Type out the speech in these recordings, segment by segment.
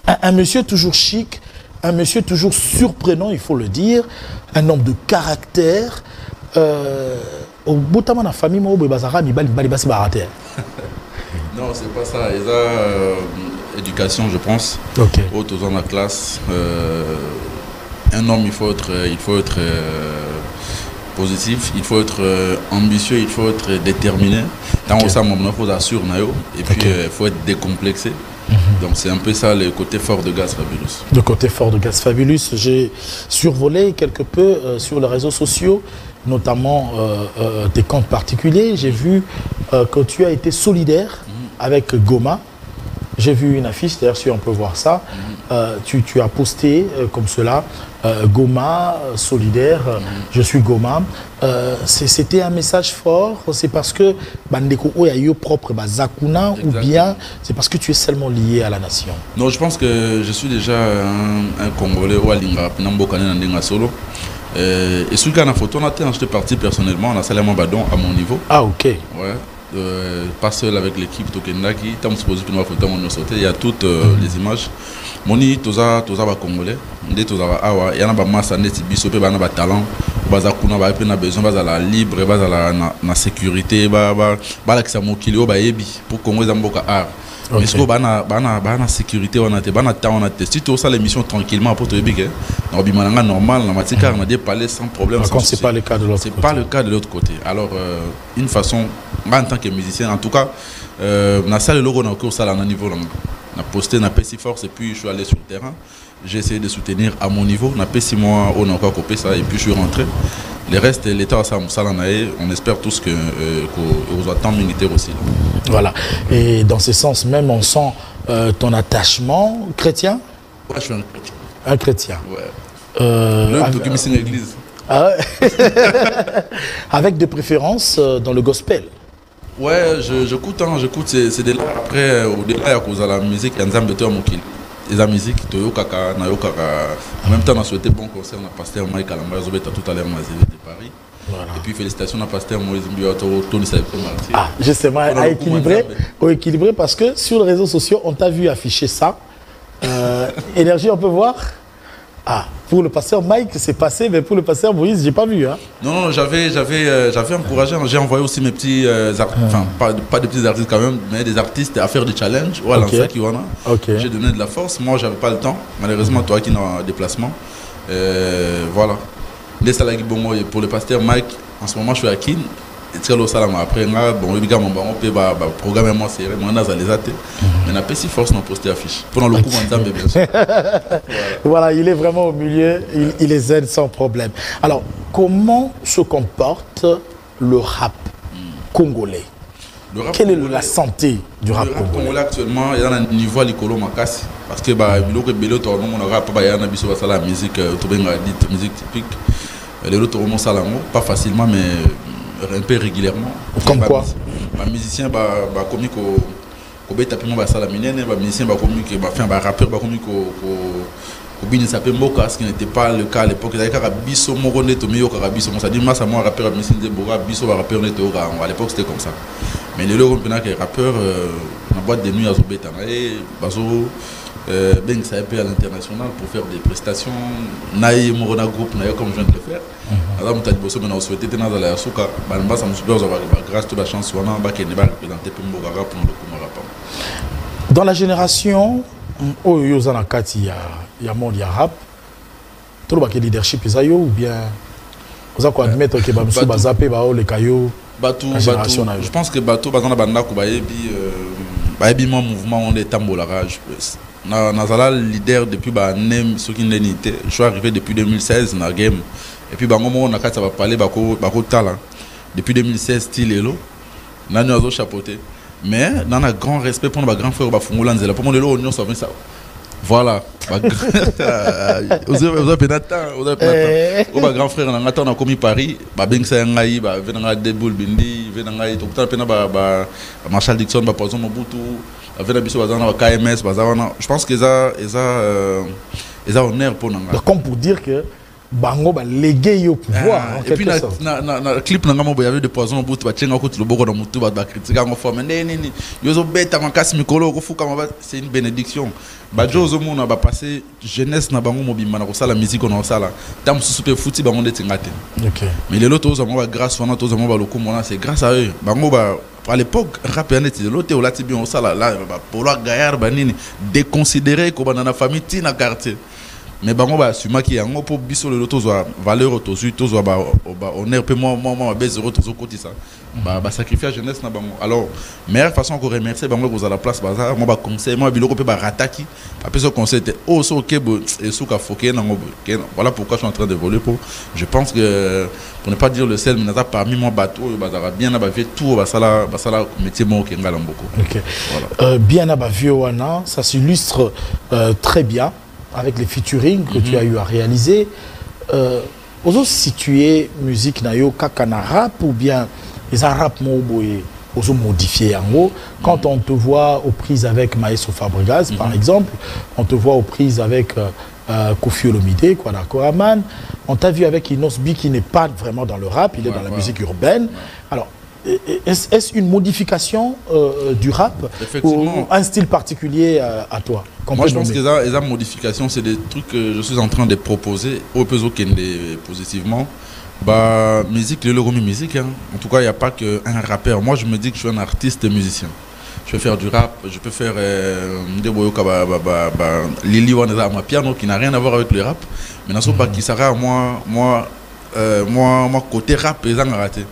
Un monsieur toujours chic, un monsieur toujours surprenant, il faut le dire, un homme de caractère. Au bout de la famille, non, c'est pas ça. Ils ont éducation, je pense. Ok. Autres dans la classe. Un homme, il faut être positif, il faut être ambitieux, il faut être déterminé. Tant que ça, il faut assurer. Et puis, il faut être décomplexé. Donc c'est un peu ça le côté fort de Gaz Fabulous. Le côté fort de Gaz Fabulous, j'ai survolé quelque peu sur les réseaux sociaux, notamment tes comptes particuliers. J'ai vu que tu as été solidaire avec Goma. J'ai vu une affiche, d'ailleurs si on peut voir ça. Tu as posté comme cela, Goma, solidaire, je suis Goma. C'était un message fort, c'est parce que Bandeko Oyayo propre Zakuna ou bien c'est parce que tu es seulement lié à la nation? Non, je pense que je suis déjà un Congolais ou Alinga, Solo. Et celui qui a la photo, on a acheté parti personnellement, on a salué Badon à mon niveau. Ah ok. Ouais. Pas seul avec l'équipe Tokendaki, il y a toutes les images. Moni toza Congolais, il y a un masse biso pe bana ba talent, baza kuna ba pe na besoin baza la libre, baza la sécurité, ba la kisa mokili o ba yebi pour Congo zamboka art. Mais ce que bana sécurité on a te bana temps on a te si tu as l'émission tranquillement pour te yebi que na bimananga normal na matika on a des palais sans problème. C'est pas le cas de l'autre côté. C'est pas le cas de l'autre côté. Alors une façon en tant que musicien en tout cas na salle logo na cours ça à niveau là. On a posté, on a payé 6 forces et puis je suis allé sur le terrain. J'ai essayé de soutenir à mon niveau. On a payé 6 mois, on a encore coupé ça et puis je suis rentré. Le reste, l'État a ça, on espère tous qu'on va tant militaire aussi. Là. Voilà. Et dans ce sens même, on sent ton attachement chrétien? Ouais, je suis un chrétien. Un chrétien. Ouais. L'homme qui me signe l'église. Ah ouais. Avec de préférence dans le gospel. Ouais, j'écoute, c'est de là. Après, au-delà, il y a cause de la musique, il y a un zambéto à Mokil. Et la musique, en même temps, on a souhaité bon concert à Pasteur Mike Alamba, tout à l'heure, de Paris. Voilà. Et puis félicitations à Pasteur Moïse Mbioto, Tony Saïko Marty. Ah, justement, à équilibrer, parce que sur les réseaux sociaux, on t'a vu afficher ça. Énergie, on peut voir. Ah, pour le pasteur Mike, c'est passé, mais pour le pasteur Moïse, j'ai pas vu. Hein. Non, j'avais encouragé, j'ai envoyé aussi mes petits enfin, pas des petits artistes quand même, mais des artistes à faire des challenges. Voilà, okay. Okay. J'ai donné de la force. Moi, j'avais pas le temps. Malheureusement, toi qui es en déplacement. Voilà. Pour le pasteur Mike, en ce moment, je suis à Kin. Après, bon, il programme moi serré, moi les athées. Mais on a pas si force dans poster affiche. Pendant le coup, bien sûr. Voilà, il est vraiment au milieu, il les aide sans problème. Alors, comment se comporte le rap congolais? Quelle est la santé du rap congolais? Actuellement, il y a un niveau à l'écolo makasi parce que la musique typique. Les autres pas facilement, mais un peu régulièrement. Comme quoi? Les musiciens commis musiciens rappeurs ce qui n'était pas le cas à l'époque. À l'époque c'était comme ça. Mais les rappeurs, la boîte de nuit à Zobeta, Ben ça à l'international pour faire des prestations. Naïe Morona Group, comme je viens de le faire. Alors, on a souhaité que nous ayons grâce à la chance pour dans la génération où il y a monde rap, tout le leadership ou bien vous avez admettre que vous zappé les cailloux. Je pense que Bato, mon mouvement, on est tambolarage. Nazala leader depuis ce qui n'était. Je suis arrivé depuis 2016 dans la game. Et puis on a parlé depuis 2016 style elo. On a chapeauté. Mais on a un grand respect pour nos grands frères Bafungolanzela. Pour moi on a ça. Voilà. Vous avez pénata, on a grand frère on a commis Paris, Bengsa ngai, venanga Deboul Bindi, venanga Tokta pena Marshall Dixon, Poison Mobutu, venanga biso bazana KMS, bazana. Je pense que ça honneur pour nous. Comme pour dire que bango ba légué au pouvoir. Et puis na clip nanga mo boyave de poison bout ba tchenga ko tulo boko na mutu ba critiquer en forme nini yozo beta makasi mikolo ko fuka ma c'est une bénédiction. Ba jozo mo na ba passer jeunesse na bango mobimba na ko sala musique on sala tam super fouti bango ndeti ngate. OK. Mais les autres mo ba grâce wana to mo ba loko mona c'est grâce à eux. Bango ba à l'époque rap net de l'autre là ti bien on sala là ba polo gaillard ba nini déconsidéré ko ba na famille ti na quartier. Mais bango ba suma ki yango po biso le loto zo valeur to zo ba honneur pe moi ba zéro to zo côté ça ba sacrifier jeunesse na bango. Alors meilleure façon ko remercier bango ko za la place bazar moi ba conseil moi biloko pe ba rataki après ce conseil était oh so OK et souka foké na ngo. Voilà pourquoi je suis en train d'évoluer pour je pense que pour ne pas dire le seul mais parmi moi bateau bazar bien na ba vie tout ba sala métier mo ke ngala mboko. OK. Voilà. Bien na ba vie wana ça s'illustre très bien avec les featuring que tu as eu à réaliser. Ozo situer musique na yo kakana rap ou bien les rap mo boye ozo modifier en haut. Quand on te voit aux prises avec Maestro Fabregas par exemple, on te voit aux prises avec Koffi Olomide, Kwada Koraman, on t'a vu avec Inos B qui n'est pas vraiment dans le rap, il est dans la musique urbaine. Alors est-ce une modification du rap ou un style particulier à toi? Moi, je pense que les modifications, c'est des trucs que je suis en train de proposer au peso positivement. Bah, musique, le logo musique. Hein. En tout cas, il n'y a pas qu'un rappeur. Moi, je me dis que je suis un artiste musicien. Je peux faire du rap, je peux faire Lili Waneza ma piano qui n'a rien à voir avec le rap. Mais dans pas qui sera moi côté rap, ils ont raté.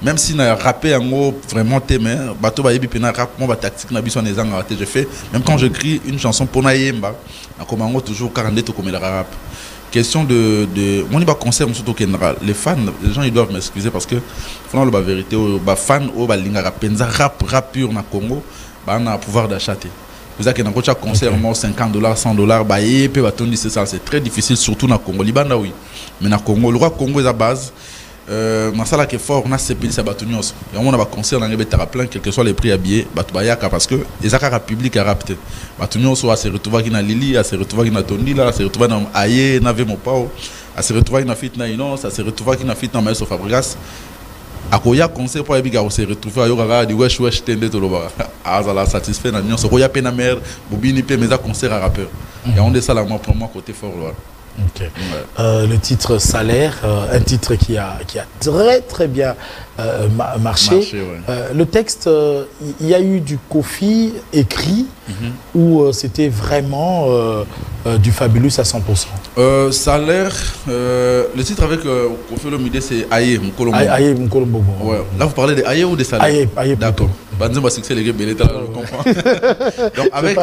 Même si na rappé en gros vraiment témé bato ba yebi pena rap moi ba tactique na biso na ezanga raté je fais même quand j'écris une chanson pour na yemba na komango toujours 42 to comme le rap question de mon ba concert surtout général les fans les gens ils doivent m'excuser parce que vraiment la vérité ba fan o ba linga rapenza rap pur na Congo ba na pouvoir d'achat vous avez un concert $50 $100 bah et puis c'est ça c'est très difficile surtout na Congo Libanda oui mais na Congo le roi Congo est à base masala qui est fort on a ces pays ça batunios et on a un concert dans les plein quel que soit les prix à billets batubayaka parce que les accords publics à rapte batunios soit se retrouver qui na Lili à se retrouver qui na Tony là se retrouver dans Aye n'avait mon pao à se retrouver na fit na Ino ça se retrouver qui na fit na Maestro Fabregas à koya concert pour ebiga se retrouver ayo kaka di wesh tende to loba azala satisfait na nyonso koya pe na mer bobini pe meza concert à rappeur et on est ça là moi pour moi côté fort là. Okay. Le titre Salaire, un titre qui a très bien marché. Le texte, il y a eu du Koffi écrit ou c'était vraiment du Fabulous à 100%? Salaire, le titre avec Koffi Olomide c'est Aye Mkolombo. Aye Mkolombo. Ouais. Là vous parlez de Aye ou de Salaire? Aye d'accord. Banzema succès les gars, je comprends. Donc avec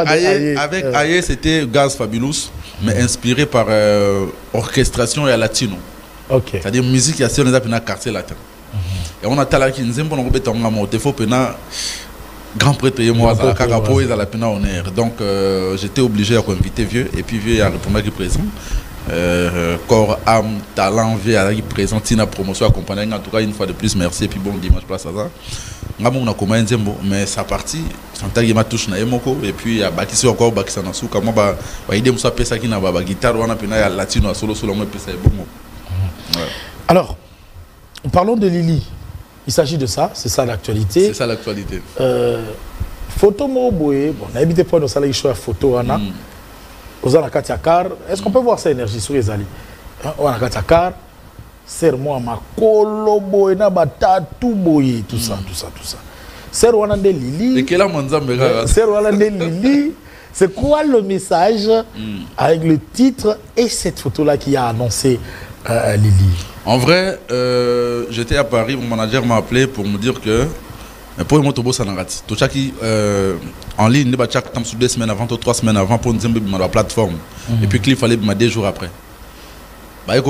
Aye c'était Gaz Fabulous. Mais inspiré par orchestration et à latino. Okay. C'est-à-dire musique qui a sur les quartier latin. Et on a talent qui nous aime pour nous mettre en mode il faut pena grand prêtre et moi à Kakapo et à la pena honneur. Donc j'étais obligé à inviter vieux et puis vieux à répondre qui présent. Corps, âme, talent, vieux à qui présent, Tina promotion accompagnée en tout cas une fois de plus merci et puis bon dimanche place à ça. On a commandé mais sa partie Santa m'a touché na emoko et puis à bakisi encore bakisa na suka moi ba aider musa pesa qui na ba guitare wana pena latino solo moi pesa bon. Alors parlons de Lili. Il s'agit de ça, c'est ça l'actualité. C'est ça l'actualité. Photo mo boye bon na habité pour nos salles choix photo wana. Ozana Katiakar, est-ce qu'on peut voir sa énergie sur les alliés? Ozana Katiakar serre-moi ma colobo et na batatu boye tout ça. Serre wana de Lili. Et quel a manzambega? Serre wana de Lili. C'est quoi le message avec le titre et cette photo là qui a annoncé Lili? En vrai, j'étais à Paris, mon manager m'a appelé pour me dire que pour moi Tobo Sanarati, tout ça qui en ligne, ne chaque temps sur 2 semaines avant, 3 semaines avant pour nous dire la plateforme. Et puis qu'il fallait 2 jours après. Il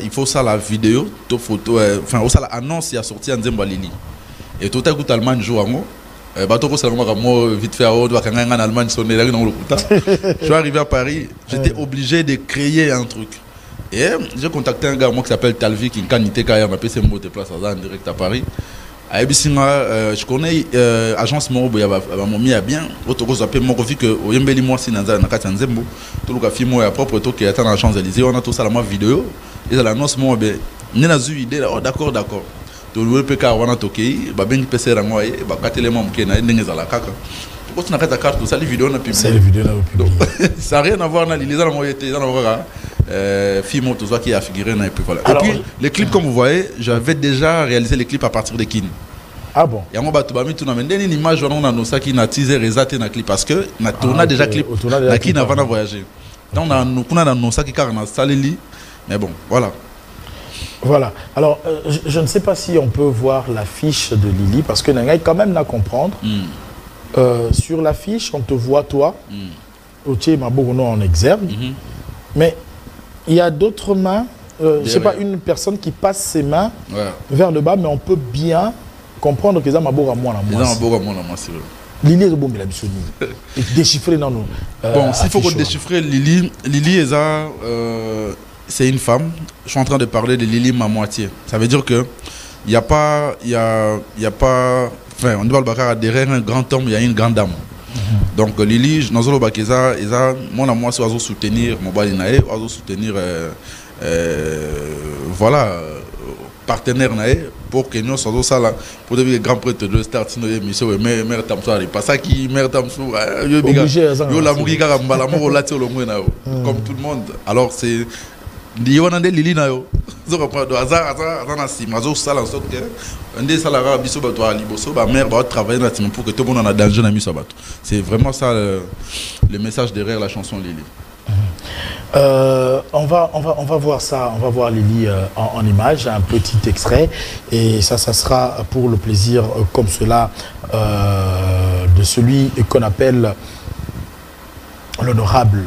faut ça la vidéo, la photo, enfin, ça l'annonce qui a sorti en Zemba Lili. Et tout à coup, Allemagne joue en haut. Vite fait, en Allemagne, je suis arrivé à Paris, j'étais obligé de créer un truc. Et j'ai contacté un gars qui s'appelle Talvi, qui est en qualité, qui m'a appelé ses mots de place en direct à Paris. Je connais agence Morobo, il y a bien. Autre chose, après, moi, vu que Oyembeli, moi, si dans un cas, Nzembo, tout le cas, film, il y a propre truc qui est dans la Champs-Élysées, on a tout ça dans ma vidéo. Et l'annonce, moi, ben, n'y a eu idée, d'accord. Tout le PK, on a toqué, ben, il peut se rendre, ben, les membres qui n'ont pas la caca. Pourquoi tu n'as pas ta carte, tout ça, les vidéos, on a publié. C'est les vidéos, on a publié. Ça n'a rien à voir, les gens ont film tout ça qui a figuré et puis voilà. Alors, et puis les clips comme vous voyez, j'avais déjà réalisé les clips à partir de Kin. Ah bon. Et on va tout une image on a ça qui n'a teaser réalisé dans clip parce que on a tourné déjà clip na Kin avant de voyager. Donc on a dans ça qui car na saleli mais bon, voilà. Voilà. Alors je ne sais pas si on peut voir l'affiche de Lily parce que n'ai quand même à comprendre. Sur l'affiche, on te voit toi. Otier Mabogono en exergue. Mais il y a d'autres mains, je ne sais pas, une personne qui passe ses mains vers le bas, mais on peut bien comprendre que ça m'a beau à moi. Lily est bon, mais déchiffrer dans nous. Bon, s'il faut déchiffrer Lily, c'est une femme. Je suis en train de parler de Lily ma moitié. Ça veut dire que il n'y a pas, enfin, on doit le bacar derrière un grand homme, il y a une grande dame. Donc Lily, nous allons moi soutenir mon balinae, soutenir voilà partenaire pour que nous soyons ça là pour devenir grand prêtre de start nos émissions et mère tamsoir pas ça qui mère tamsoir yo la mugi ka mbala mo la tolo ngwena comme tout le monde. Alors c'est Dionande Lily na yo zo reprend do hasard na si mazo sala en sorte que ndé salara biso ba to liboso ba mère ba travailler na tim pour que tout le monde en a danger na miso bato. C'est vraiment ça le message derrière la chanson Lily. On va voir ça, on va voir Lily en image, un petit extrait et ça sera pour le plaisir comme cela de celui qu'on appelle l'honorable.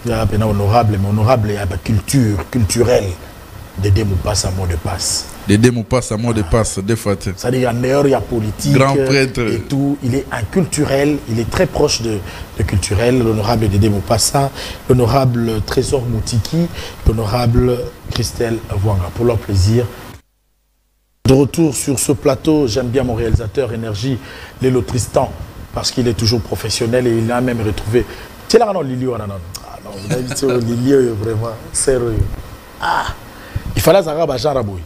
Il y a un honorable, mais honorable, il y a culture, culturelle. Dédé Moupass à mot de passe. Dédé Moupass à mot de passe, des fois. C'est-à-dire, il y a meilleur, il y a politique. Grand prêtre. Et tout. Il est un culturel, il est très proche de culturel. L'honorable Dédé Moupassa, l'honorable Trésor Moutiki, l'honorable Christelle Wanga. Pour leur plaisir. De retour sur ce plateau, j'aime bien mon réalisateur Énergie, Lélo Tristan, parce qu'il est toujours professionnel et il a même retrouvé. Tu sais là, non, Lily, non. Vous avez vu Lily, vraiment, sérieux. Ah, il fallait Zara Jean Raboui.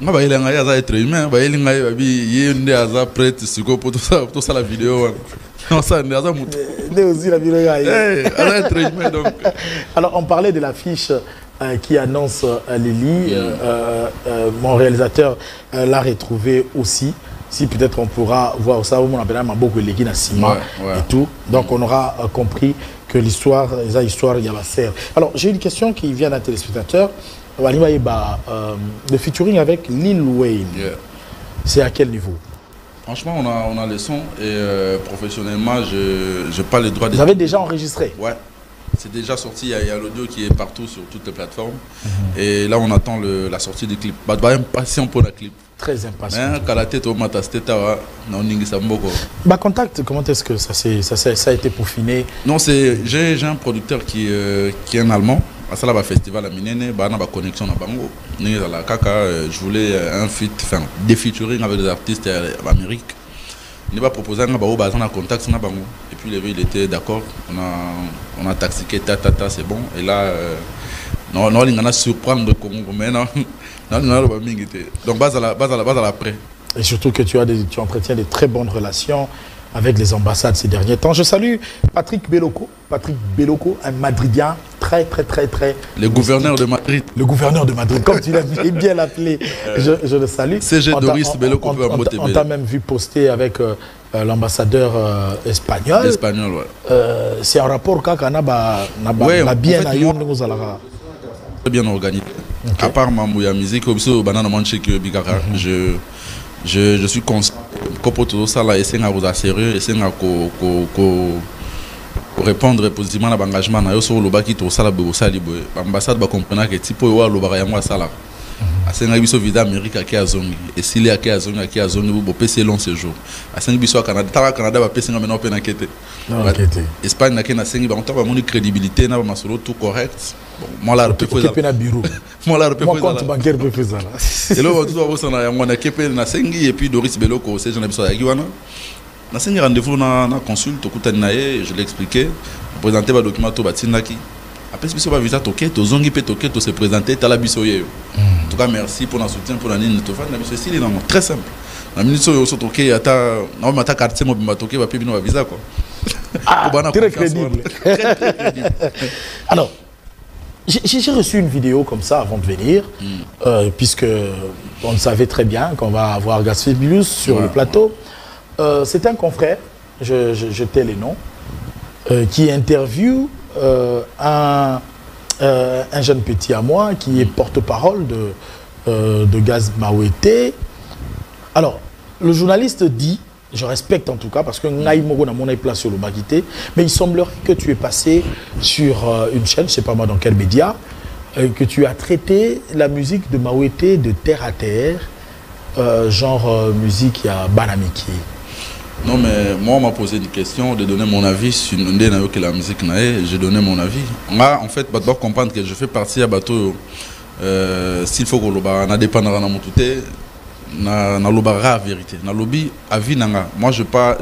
Il y a être humain, il y a un prêtre pour tout ça la vidéo. Non, ça, il y a aussi la vidéo. Alors, on parlait de l'affiche qui annonce Lily. Mon réalisateur l'a retrouvé aussi. Si peut-être on pourra voir ça, on appelle beaucoup de l'équipe ciment et tout. Donc, on aura compris que l'histoire, il y a la serre. Alors, j'ai une question qui vient d'un téléspectateur. Le featuring avec Lil Wayne, c'est à quel niveau? Franchement, on a le son et professionnellement, je n'ai pas le droit de... Vous avez déjà enregistré? Ouais, c'est déjà sorti, il y a l'audio qui est partout sur toutes les plateformes. Et là, on attend la sortie du clip. Bah, impatient pour le clip. Très impatient. Contact, comment est-ce que ça a été peaufiné? Non, j'ai un producteur qui est un Allemand. À ça, là, festival à Minene, bah, on a une connexion à Bango. Je voulais un feat, enfin, des featuring avec des artistes d'Amérique. Il m'a proposé un contact à Bango. Et puis, il était d'accord. On a taxiqué, c'est bon. Et là, non, il y en a surprendre le Congo, mais non. Donc, base à l'après. Et surtout que tu entretiens de très bonnes relations avec les ambassades ces derniers temps. Je salue Patrick Beloko, un Madridien très. Le gouverneur de Madrid. Le gouverneur de Madrid, comme tu l'as bien appelé, je le salue. CG Doris Beloko. On t'a même vu poster avec l'ambassadeur espagnol. Espagnol, ouais. C'est un rapport quand on a bien très bien organisé. Okay. À part Mamouya Musique, je suis conscient que tout ça là, essayer à sérieux, essayer à répondre positivement à l'engagement. Sur le bas qui tout ça là, l'ambassade va comprendre que type ou le bas ça là. Essayer à biso visa Amérique qui a zongi, et s'il est à zongi, vous pouvez passer long séjour. Essayer à biso Canada, va passer maintenant peine enquête. Espagne n'a qu'un sengi, on t'a une crédibilité, n'a pas solo tout correct. Moi là, je peux faire bureau. Moi là, je peux faire compte bancaire peut faire ça. Et là, on a képé na sengi et puis Doris Beloko, c'est j'en ai besoin d'Aguiwana. Na sengi rendez-vous na consulte, je l'ai expliqué, présenter le document to batinaki. Après, si vous avez visa toqué, tu zongi peut toquer, tu se présenter, tu as la bisoye. En tout cas, merci pour le soutien, pour la ligne de Tofan. C'est très simple. La minute où vous toqué, tu as carte, tu as toqué, tu as visa. Très crédible. Très crédible. Alors, j'ai reçu une vidéo comme ça avant de venir, puisque on savait très bien qu'on va avoir Gasfébulus sur le plateau. C'est un confrère, je tais les noms, qui interviewe un jeune petit à moi qui est porte-parole de Gaz Mawete. Alors, le journaliste dit, je respecte en tout cas, parce que Naïmogo n'a mon place sur le Bagité, mais il semblerait que tu es passé sur une chaîne, je ne sais pas moi dans quel média, que tu as traité la musique de Mawete de terre à terre, genre musique à Banamiki. Non, mais moi, on m'a posé une question de donner mon avis sur la musique. J'ai donné mon avis. Moi, en fait, je dois comprendre que je fais partie à bateau. S'il faut que l'on dépendra de mon tout, na la vérité. Na lobby, avis nanga. Moi, je pas,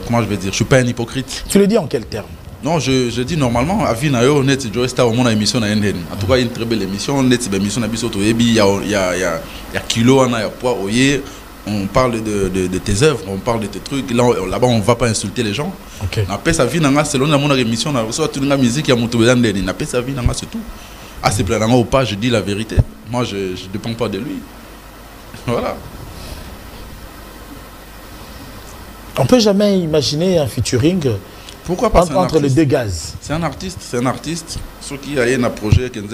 comment je vais dire, je suis pas un hypocrite. Tu le dis en quel terme? Non, je dis normalement, avis na yo, net, je reste à mon émission na NN. En tout cas, une très belle émission. Net, émission na biso to ebi, il y a kilo, il y a poids, oye. On parle de tes œuvres, on parle de tes trucs. Là-bas, on ne va pas insulter les gens. Après, sa vie, selon la mon émission, on reçoit toute la musique, il y a mon après, sa vie, c'est tout. Ah, c'est plein ou pas, je dis la vérité. Moi, je ne dépends pas de lui. Voilà. On ne peut jamais imaginer un featuring. Pourquoi pas entre les deux Gaz? C'est un artiste. Ceux qui ont un projet qui sont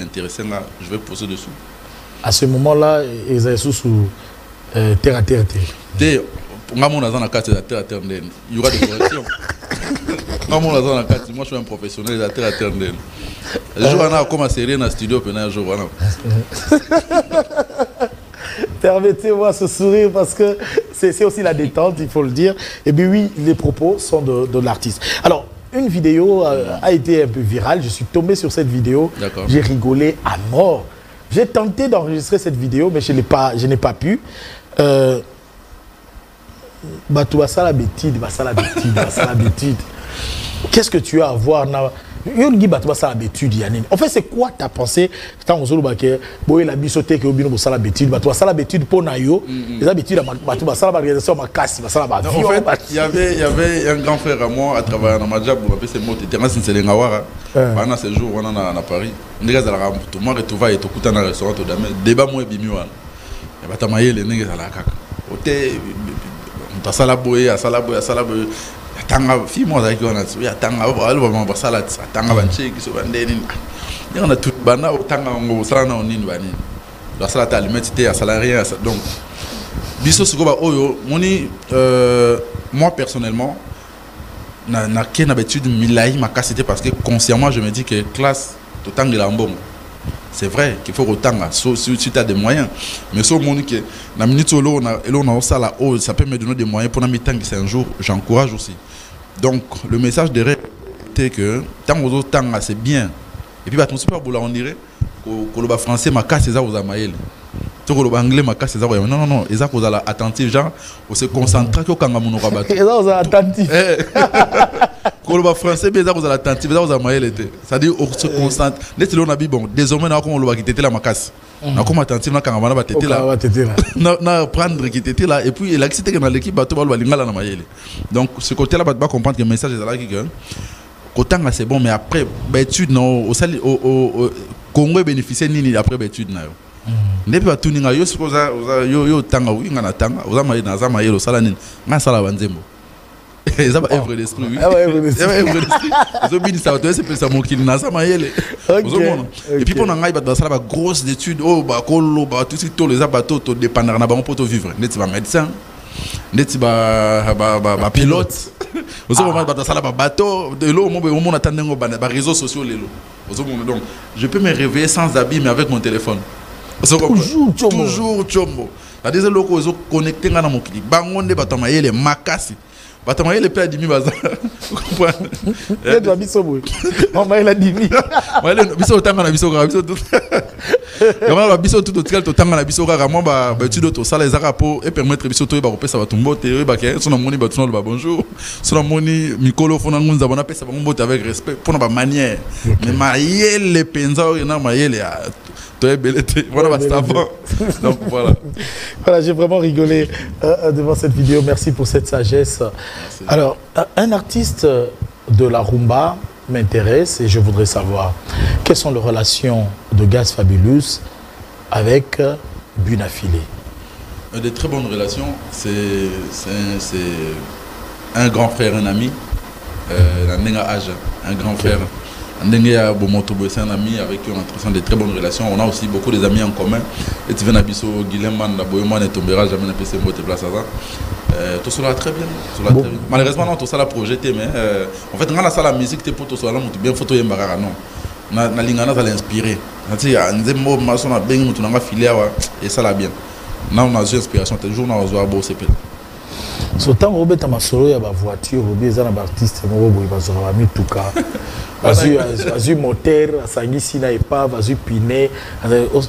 intéressés, je vais poser dessous. À ce moment-là, ils sont sous terre à terre. Il y aura des corrections. Moi, je suis un professionnel de terre à terre. Le jour où on a commencé dans le studio, permettez-moi ce sourire parce que c'est aussi la détente, il faut le dire. Et bien oui, les propos sont de l'artiste. Alors, une vidéo a été un peu virale. Je suis tombé sur cette vidéo. J'ai rigolé à mort. J'ai tenté d'enregistrer cette vidéo, mais je n'ai pas pu. Qu'est-ce que tu as à voir? En fait, c'est quoi ta pensée quand on a la bisoté que on a l'habitude pour nayo, les habitudes il y avait un grand frère à moi à travers dans ma job, on appelle ses mots Terence Nselengawara. Pendant ces jours, on a à Paris. On est à tout le monde retrouve et tout dans le restaurant tout d'abord. Débat moi bimiwa. Et bah tamaye les nègres à la caca. Oté, on a salaboye, à salaboye. Tanga fi mo da ki wana ya tanga alba ma salad tanga banche ki so bande ni on a tout bana tanga ngo sala na onini bani la salade alimentaire à salarié donc biso siko ba oyo moni moi personnellement na ken habitude milai ma cassité parce que consciemment je me dis que classe to tanga la mbongo. C'est vrai qu'il faut autant si tu as des moyens. Mais ce monde qui la minute où on a ça là, ça peut me donner des moyens pour la mi-temps que c'est un jour, j'encourage aussi. Donc le message derrière c'est que tant aux autres temps c'est bien. Et puis bah ton super boula on dirait que le français ma casse c'est ça aux amaïl. Tu le anglais ma casse c'est ça non et ça qu'on a attentif genre on se concentre que quand on nous rabat. Et ça on a attentif. Le français bien ça vous allez attentif ça vous amaïl était. Ça dit on se concentre. Net on a dit bon désormais on comme on le qui était là ma casse. On comme attentif na quand on va têter là. Na prendre qui était là et puis il a que c'était dans l'équipe bateau ba lingala na maïl. Donc ce côté là va comprendre que le message est là qui que Autant c'est bon mais après étude non au Congo bénéficier ni après étude na yo. Nebi ba tuninga yo suppose yo tanga winga na tanga oza maye na za maye lo sala nini nga sala banzembo. Ça va œuvre d'esprit oui. Ça va œuvre d'esprit. Zo bini ça to c'est ça mon kili na za maye le. Et puis pendant ngai ba sala ba grosse étude oh ba kolo ba tout tout les abato to dépendre na ba pour to vivre. Neti ba médecin. Neti ba pilote. Aux moments ba sala ba bateau de l'eau mon attendant ba réseaux sociaux les donc je peux me réveiller sans habit mais avec mon téléphone. Toujours chombo. La deuxième loko ils ont connecté dans mon clip. Bangonde batamaye les makasi. Batamaye les pères dimi bazar. Vous comprenez? Il doit biso boy. On va la dimi. Ouais, biso tanga na biso ga biso tout. Et on a biso tout total tanga na biso ga moi ba tu dois ça les arapo et permettre biso to ba kopesa batumbo te ba ke sona moni batuna ba bonjour. Sona moni mikolo fona ngunza bona pesa ba mbote avec respect pour ba manière. Mais mayele penza na mayele voilà, donc voilà. Voilà, j'ai vraiment rigolé devant cette vidéo. Merci pour cette sagesse. Merci. Alors, un artiste de la rumba m'intéresse et je voudrais savoir quelles sont les relations de Gaz Fabulous avec Bunafilé. De très bonnes relations. C'est un grand frère, un ami, un grand frère. C'est un ami avec qui on entretient de très bonnes relations. On a aussi beaucoup des amis en commun. Et tu viens à Bisso, Guilhem Manda, Boyoman et Tombera, jamais n'a pas ces mots de place à ça. Tout cela très bien. Bon. Malheureusement, non, tout ça l'a projeté, mais en fait, quand on a la musique, tu pour tout cela, tu bien photo et mbara non. Na lingana ça l'a inspiré. Tu sais, on dit moi, ma son a bien, tu n'as filé et ça l'a bien. Là, on a une inspiration. Toujours on a besoin de c'est Sautant Robert Amasoro, il y a une voiture, il y a un artiste, il tout cas. Vas-y moteur, Sangi Sina et pas, vas-y piné.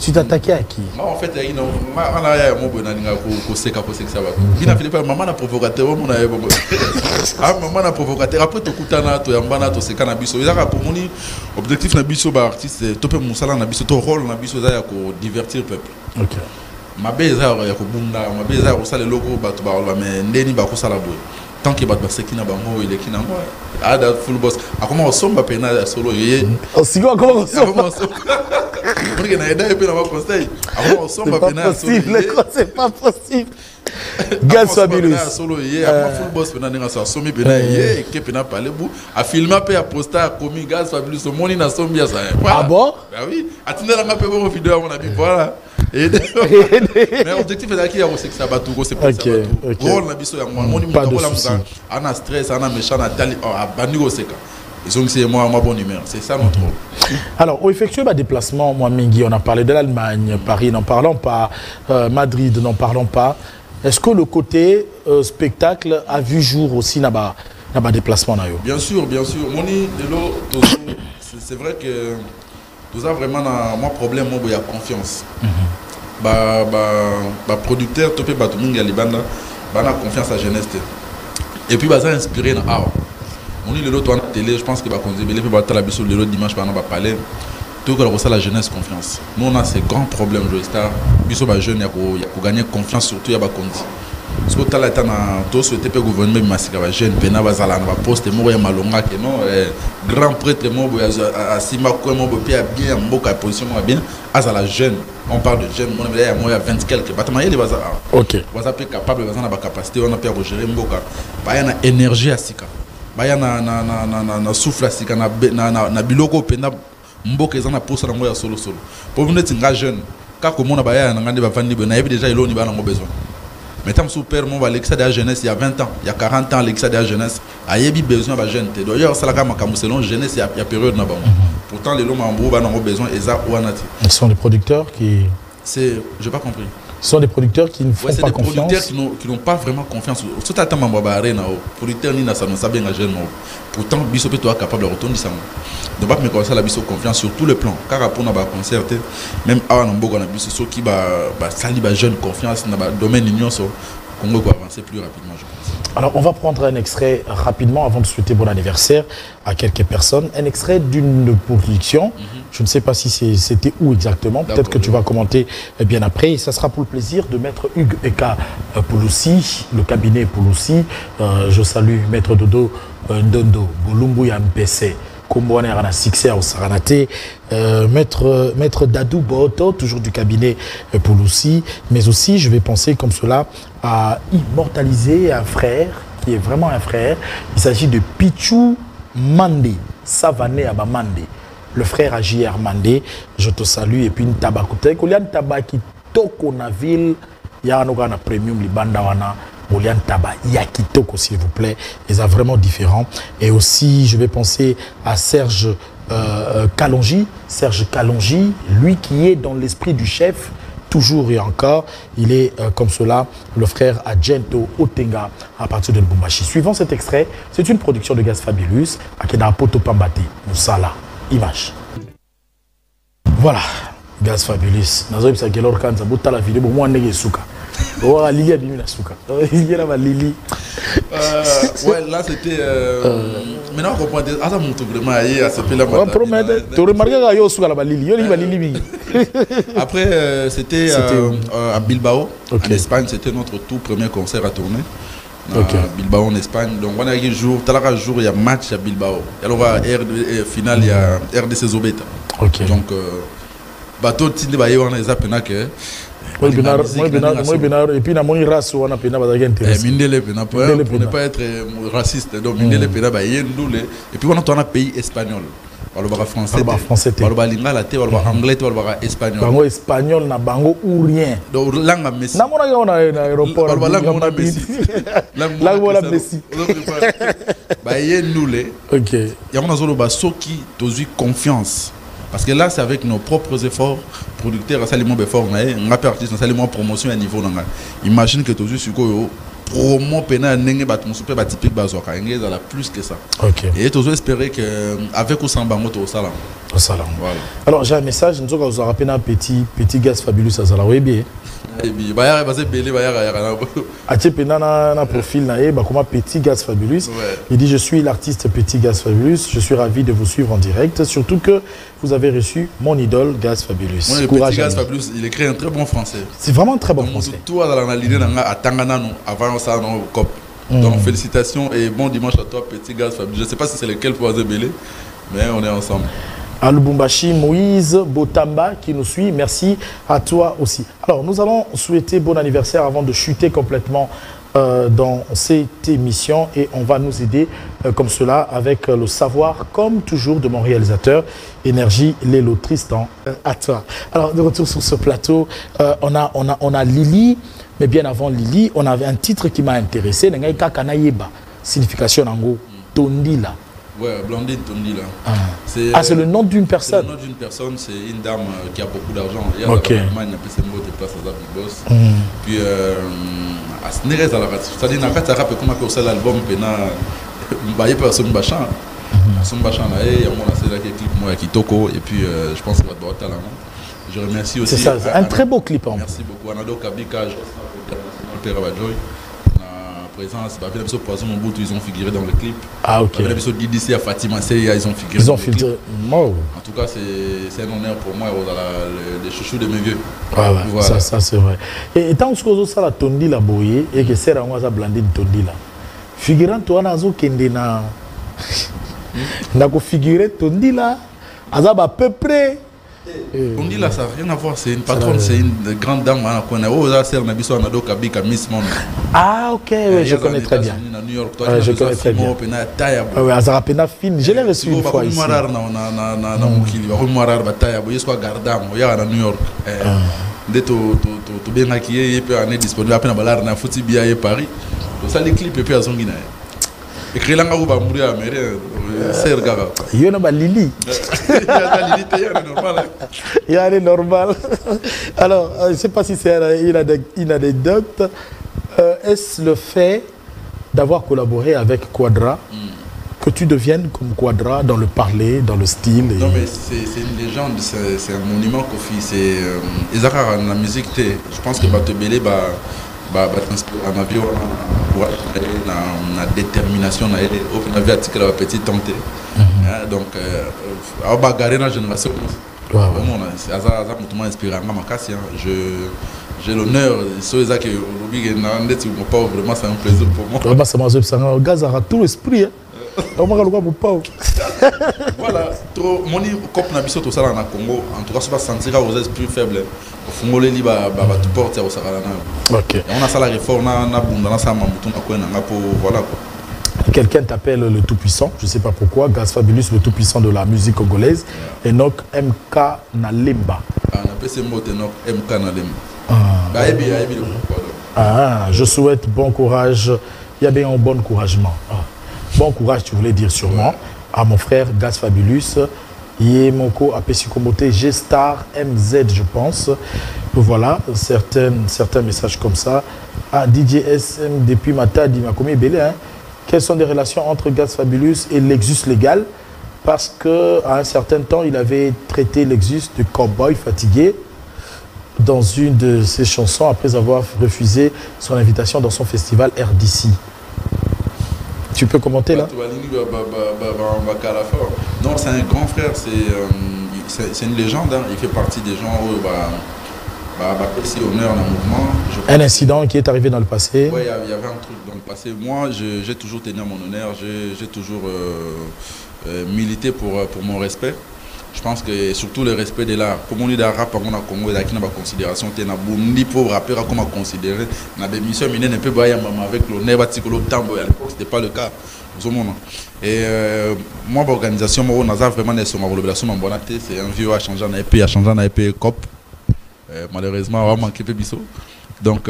Tu t'attaquais à qui? En fait, il y a un mot qui n'a fait maman a provocateur. Maman a provocateur. Après, tu as tu as tu sais cannabis. Il y a un objectif nabiso artiste, tu peux moussala nabiso, ton rôle nabiso pour divertir le peuple. Ok. Ma beza ya ko bunda ma beza ko sala loko batu ba mais ndeni ba ko sala boy tant que batu sekina bango ile kina moi ada full boss akoma osomba pena solo yeye osigo akoma osomba pour que na eda e pena ba conseil akoma osomba pena solo c'est pas possible. Gaz Fabulous solo yeye akoma full boss pena ninga so somi pena yeye ke pena parler bu a filmer pe a poster a commis Gaz Fabulous moni na sombia ça. Ah bon? Bah oui, atindela nga pe bon vidéo mon ami voilà. Mais l'objectif est qu'il y a aussi que ça va tout, c'est pas ça. Pas de souci. On a stress, on a méchant, on a ils ont c'est moi bonne humeur, c'est ça notre rôle. Alors, on effectue un déplacement, moi Mingi, on a parlé de l'Allemagne, Paris, n'en parlons pas, Madrid, n'en parlons pas. Est-ce que le côté spectacle a vu jour aussi là-bas, déplacement là? Bien sûr, bien sûr. C'est vrai que nous avons vraiment un problème, il y a confiance. Producteur, topé Batuminga Libanda, a confiance à la jeunesse. Et puis, ça a inspiré dans l'art. On est le lot, on a télé, je pense que la biso le lot dimanche, on va parler. Tout que ça la jeunesse confiance. Nous, on a ces grands problèmes, Joystar. Biso, jeune, il y a gagner confiance, surtout, il y a confiance. Parce que tu as souhaité que le gouvernement de jeune, Pena Bazala, va poster, moi, Malonga, que non, grand prêtre, moi, à Sima, moi, bien, Mboka, position, bien, à la jeune. On parle de jeunes, il y a 20 quelques. Ok. Vous êtes capable de la capacité, on a pu gérer Mboka. Il y a une énergie à Sika. Il y a un souffle à Sika, na biloko pena Mboka, ils ont posé dans moi solo. Pour vous êtes un jeune, quand on a déjà besoin. Mais tant que père, mon l'excès de la jeunesse, il y a 20 ans, il y a 40 ans, l'excès de la jeunesse, il y a besoin de la jeunesse. D'ailleurs, c'est la gamme selon jeunesse, il y a période. Pourtant, les hommes ont besoin de ça. Ce sont des producteurs qui... Je n'ai pas compris. Ce sont des producteurs qui ne font pas confiance. C'est des producteurs qui n'ont pas vraiment confiance. Surtout à temps, les producteurs ne savent pas jeune. Pourtant, Bissot est capable de retourner ça. De ne pas me commencer la Bissot confiance sur tous les plans. Car pour nous, concert, même avant on a Bissot qui va salir la jeune confiance dans le domaine union, Congo va avancer plus rapidement, je pense. Alors, on va prendre un extrait rapidement avant de souhaiter bon anniversaire à quelques personnes. Un extrait d'une production. Je ne sais pas si c'était où exactement. Peut-être que tu vas commenter bien après. Et ça sera pour le plaisir de Maître Hugues Eka Pouloussi, le cabinet Pouloussi. Je salue Maître Dodo Ndondo, Bolumbuya Mpese. Kombouane a succès au Saranate, Maître Dadou Boto, toujours du cabinet Pouloussi, mais aussi je vais penser comme cela à immortaliser un frère qui est vraiment un frère. Il s'agit de Pichou Mandé, Savané Abamandé, le frère à JR Mandé. Je te salue et puis Ntabakoutek, il y a un tabac qui toque na ville, il y a un premium Libandawana. Bolian Taba Yakitoko, s'il vous plaît, ils sont vraiment différents. Et aussi, je vais penser à Serge Kalonji, lui qui est dans l'esprit du chef toujours et encore. Il est comme cela, le frère Adjento Otenga à partir de Lubumbashi. Suivant cet extrait, c'est une production de Gaz Fabulous à Kenapoto Pambate, Moussala, image. Voilà, Gaz Fabulous. Nazoïb sa gelor kan sa bota la vidéo bon moi nege suka. Oh Lili a bimi na suka. Il y a la Lili. Ouais, là c'était maintenant on comprend ah ça montre vraiment à ce peu là. On promet tu remarques que yo suka la Lili, yo Lili. Après c'était à Bilbao, okay. En Espagne, c'était notre tout premier concert à tourner. Okay. Bilbao en Espagne. Donc on a un jour, il y a match à Bilbao. Alors finale il y a RDC Zobeta. Okay. Donc bateau tinde ba yona eza pena que moi et puis na moni race on a pena ba intéressant. Mindele pena pour ne pas être raciste. Donc mindele pena ba yendule et puis on a un pays espagnol. Balobara français, balobara lingala te, balobara anglais te, balobara espagnol. Bango espagnol na bango ou rien. Donc langue Messi. Na mona on a aéroport. Balobara langue Messi. Langue Messi. Ba yendule. OK. Ya mona zolo ba soki tozu confiance. Parce que là, c'est avec nos propres efforts, producteurs, à salement effort, on a artiste, on a salement promotion à niveau. Imagine que tu es promo pena n'engé bat mon super typique bazoka, engé ça plus que ça. OK. Et tu espérer que avec ou sans bango au salam. Au salam. Voilà. Alors j'ai un message, nous avons rappelé un petit Gaz Fabulous à Zala bien. Et puis bah c'est belé bah na profil na ba comme Petit Gaz Fabulous. Il dit je suis l'artiste Petit Gaz Fabulous, je suis ravi de vous suivre en direct, surtout que vous avez reçu mon idole Gaz Fabulous. Oui, Petit Gaz Fabulous, il écrit un très bon français. C'est vraiment un très bon français. Tout à l'idée à Tangana avant ça dans COP. Donc félicitations et bon dimanche à toi Petit Gaz Fabulous. Je ne sais pas si c'est lequel pour Azebele, mais on est ensemble. À Lubumbashi, Moïse Botamba qui nous suit. Merci à toi aussi. Alors, nous allons souhaiter bon anniversaire avant de chuter complètement dans cette émission et on va nous aider comme cela avec le savoir, comme toujours, de mon réalisateur, Énergie Lélo Tristan. À toi. Alors, de retour sur ce plateau, on a Lili, mais bien avant Lili, on avait un titre qui m'a intéressé. Signification en gros, Tondila. Ouais, Blandine Tondila. C'est le nom d'une personne. Le nom d'une personne, c'est une dame qui a beaucoup d'argent. Il y a une place à Big Boss. Puis, c'est-à-dire, comme l'album, il personne bachan. Son bachan, il y a un clip qui toko et puis je pense que ça va être talent. Je remercie aussi. C'est ça, un très beau clip. Merci beaucoup. Anado Kabika, présence, ils ont figuré dans le clip. Ah ok. D'ici à Fatima ils ont figuré. Ils ont filtré. En tout cas, c'est un honneur pour moi, les chouchous de mes vieux. Ouais, voilà. Ça c'est vrai. Et tant que ça la tondi la boye et que c'est vraiment ça blindé de tondi là. Figurant toi nazo kende na na ko figurer tondi là, azaba à peu près. On dit là, ça n'a rien à voir, c'est une patronne, c'est une grande dame. Ah ok, oui, je connais très bien. Je connais très bien. Oui, Azarapena fine, je l'ai reçu une fois ici. Dès que tu bien maquillé, tu es disponible à la Foutibia et Paris. Ça, les clips, et puis à Zongina. Écrit là, on va mourir à Méré. C'est regard. Il y a un Lili. Il y a un normal. Alors, je ne sais pas si c'est une anecdote. Est-ce le fait d'avoir collaboré avec Quadra que tu deviennes comme Quadra dans le parler, dans le style Non, mais c'est une légende, c'est un monument Kofi. C'est la musique, je pense que Batebele t'inspire en avion, la détermination, on a vu article la petite tante. Donc, on va garder la génération. C'est un inspirant. J'ai l'honneur, c'est ça que vraiment c'est un plaisir pour moi. C'est un gaz à tout l'esprit. Voilà, trop moni cop na biso to sala na Congo, en tout cas ça va sentir aux esprits faibles. Au fongole li ba tout porter au sala na. OK. On a ça la réforme na bunda na ça mamutu na ko na pour voilà quoi. Quelqu'un t'appelle le tout-puissant, je ne sais pas pourquoi, Gaz Fabulous, le tout-puissant de la musique congolaise, Enoch MK Nalemba. On appelle ce mot Enoch MK Nalemba. Je souhaite bon courage, il y a bien un bon encouragement. Bon courage, tu voulais dire sûrement, à mon frère Gaz Fabulous, Yemoko Apesikomote, G-Star MZ, je pense. Voilà, certains messages comme ça. Ah, DJ SM depuis Matadi m'a commis belé. Hein. Quelles sont les relations entre Gaz Fabulous et Lexus Légal? Parce qu'à un certain temps, il avait traité Lexus de cowboy fatigué dans une de ses chansons après avoir refusé son invitation dans son festival RDC. Tu peux commenter là? Non, c'est un grand frère, c'est une légende, hein. Il fait partie des gens où aussi honneur dans le mouvement. Un incident qui est arrivé dans le passé? Oui, il y avait un truc dans le passé. Moi, j'ai toujours tenu à mon honneur, j'ai toujours milité pour mon respect. Je pense que surtout le respect de l'art. Comme on dit dans le rap, on a Congo, il y a une considération. Il y a un pour rapper comme on considérer. Il y a des missions, mais il n'y a pas avec l'honneur, à l'époque, ce n'était pas le cas. Et moi, l'organisation, on a vraiment c'est un vieux à changer en EP, à changer en EP COP. Malheureusement, on a manqué peu biso. Donc,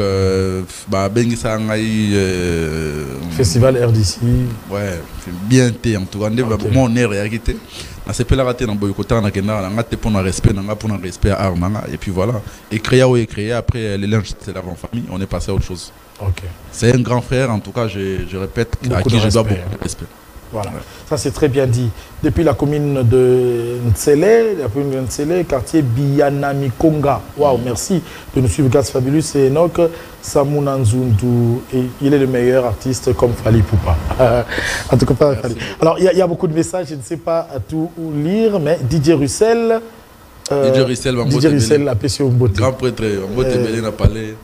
Festival RDC. Ouais, c'est bien été en tout cas. Moi, on est réalité. C'est pas la raté dans Boycota, on a pour un respect à Armanga. Et puis voilà. Et créer après les linges, c'est l'avant famille. On est passé à autre chose. Okay. C'est un grand frère, en tout cas, je répète, à qui je dois beaucoup de respect. Voilà, ouais. Ça c'est très bien dit. Depuis la commune de Ntsele, quartier Biyanamikonga. Waouh, merci de nous suivre, Gaz Fabulous et Enoch Samuna Nzundu. Et il est le meilleur artiste comme Fali Poupa. En tout cas, Fali. Alors, il y a beaucoup de messages, je ne sais pas à tout lire, mais Didier Russell. Didier Russell, appelé sur Mbote. Grand prêtre, Mbote Belé n'a parlé.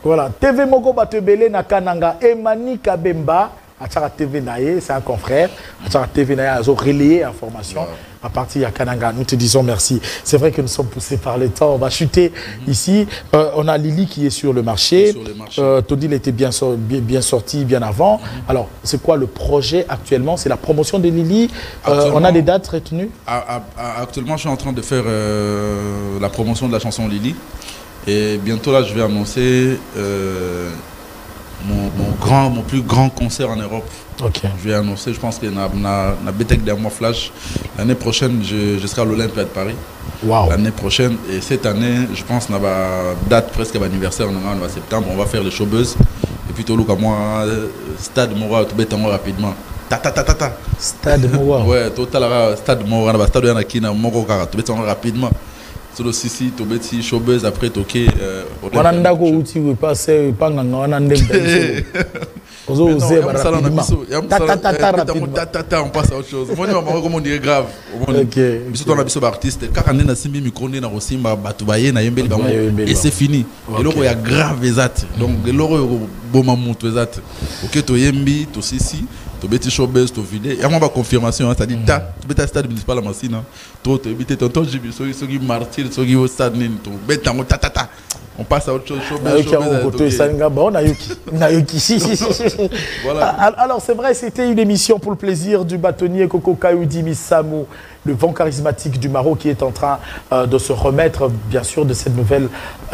Voilà. TV Moko Batebele na Kananga. Emani Kabemba. Achara TV Naye, c'est un confrère. Achara TV Naye a relayé l'information à partir de Kananga. Nous te disons merci. C'est vrai que nous sommes poussés par le temps. On va chuter ici. On a Lily qui est sur le marché. Todil était bien sorti bien avant. Alors, c'est quoi le projet actuellement? C'est la promotion de Lily. On a des dates retenues? Actuellement, je suis en train de faire la promotion de la chanson Lily. Et bientôt, là, je vais annoncer mon plus grand concert en Europe. Okay. Je vais annoncer, je pense que na Betek de mois flash. L'année prochaine, je serai à l'Olympia de Paris. Wow. L'année prochaine, et cette année, je pense que date presque à l'anniversaire, en septembre, on va faire les showbuzz. Et puis, tout le moi, Stade Mora, tout bête rapidement. Stade Mora. Ouais, total, Stade Mora, Stade Yanakina, Moro Kara, tout bête rapidement. Solo Sisi, Tobeti, showbuzz, après Toké. On a un dago où tu veux passer, pas un on passe à autre chose. On dirait grave. Et c'est fini. Et là, il y a grave exact. Donc, il y a bon moment exact. Ok, tu yembi, tu sisi, tu beti showbuzz, tu vidé. Il y a une confirmation. C'est-à-dire, tu beti stade municipal à Massina. Tu beti tonton Jibi, tu martyr, tu au stade, tu beti on passe à autre chose. Voilà. Alors c'est vrai, c'était une émission pour le plaisir du bâtonnier Koko Kaoudi Missamou, le vent charismatique du Maroc qui est en train de se remettre bien sûr de cette nouvelle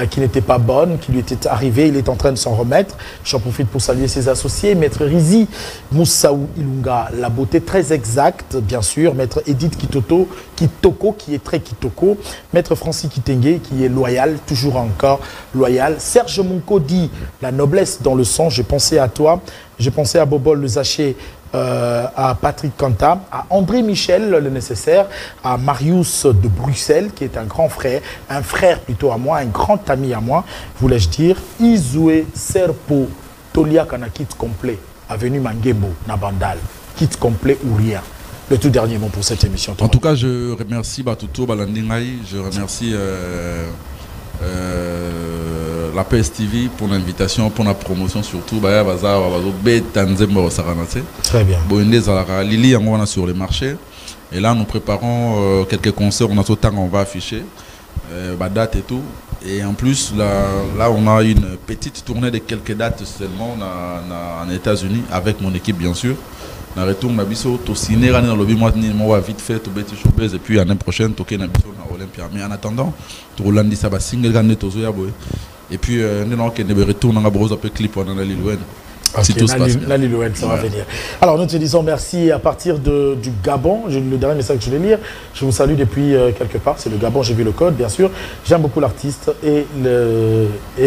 qui n'était pas bonne, qui lui était arrivée. Il est en train de s'en remettre. J'en profite pour saluer ses associés, Maître Rizi Moussaou Ilunga, la beauté très exacte bien sûr, Maître Edith Kitoko qui est très Kitoko, Maître Francis Kitenge qui est loyal, toujours encore loyal. Serge Moncodi, la noblesse dans le sang, j'ai pensé à toi. J'ai pensé à Bobol Le Zaché, à Patrick Kanta, à André Michel, le nécessaire, à Marius de Bruxelles, qui est un grand frère, un frère plutôt à moi, un grand ami à moi, voulais-je dire. Izoué Serpo, Tolia Kana kit complet, avenue Mangembo, Nabandal, kit complet ou rien. Le tout dernier mot pour cette émission. En tout cas, je remercie Batuto Balandingaï, je remercie la PSTV pour l'invitation, pour la promotion surtout. Très bien. Lily, on est sur le marché. Et là, nous préparons quelques concerts. On a tout le temps, on va afficher. Date et tout. Et en plus, là, on a une petite tournée de quelques dates seulement en États-Unis, avec mon équipe, bien sûr. On retourne à Bisso, tout ciné, dans le lobby, moi, vite fait, tout bête, showbiz, et puis l'année prochaine, toquer dans Bisso, à Olympia. Mais en attendant, tout Rolandi, ça va single, gagner tout ça, et puis, on retourne dans la brose, un peu clip, on a Lil Wayne. Si tout se passe bien. Ça va venir. Alors nous te disons merci à partir du Gabon. Le dernier message que je vais lire, je vous salue depuis quelque part. C'est le Gabon, j'ai vu le code, bien sûr. J'aime beaucoup l'artiste et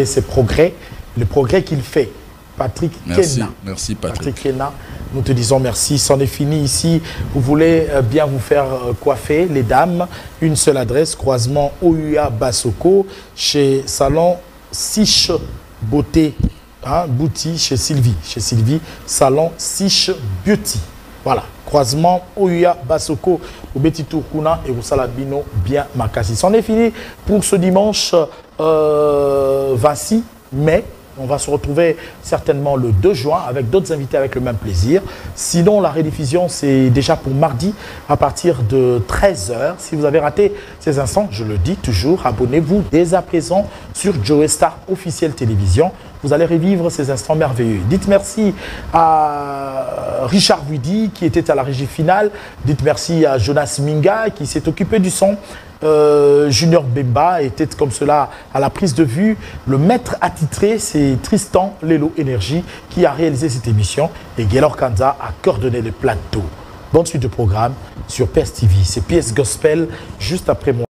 ses progrès, le progrès qu'il fait. Patrick Kena. Merci Patrick. Kena, nous te disons merci. C'en est fini ici. Vous voulez bien vous faire coiffer, les dames. Une seule adresse, croisement OUA Bassoko, chez Salon Siche Beauté. Bouti chez Sylvie, Salon Siche Beauty. Voilà, croisement Ouya Bassoko, au Betty Tourkuna et au Salabino bien Makassi. C'en est fini pour ce dimanche 26 mai. On va se retrouver certainement le 2 juin avec d'autres invités avec le même plaisir. Sinon, la rediffusion, c'est déjà pour mardi à partir de 13h. Si vous avez raté ces instants, je le dis toujours, abonnez-vous dès à présent sur Joe Star officielle télévision. Vous allez revivre ces instants merveilleux. Dites merci à Richard Widi qui était à la régie finale. Dites merci à Jonas Minga qui s'est occupé du son. Junior Bemba était comme cela à la prise de vue. Le maître attitré, c'est Tristan Lelo Énergie qui a réalisé cette émission et Gaylor Kanza a coordonné le plateau. Bonne suite de programme sur PS TV. C'est PS Gospel juste après moi.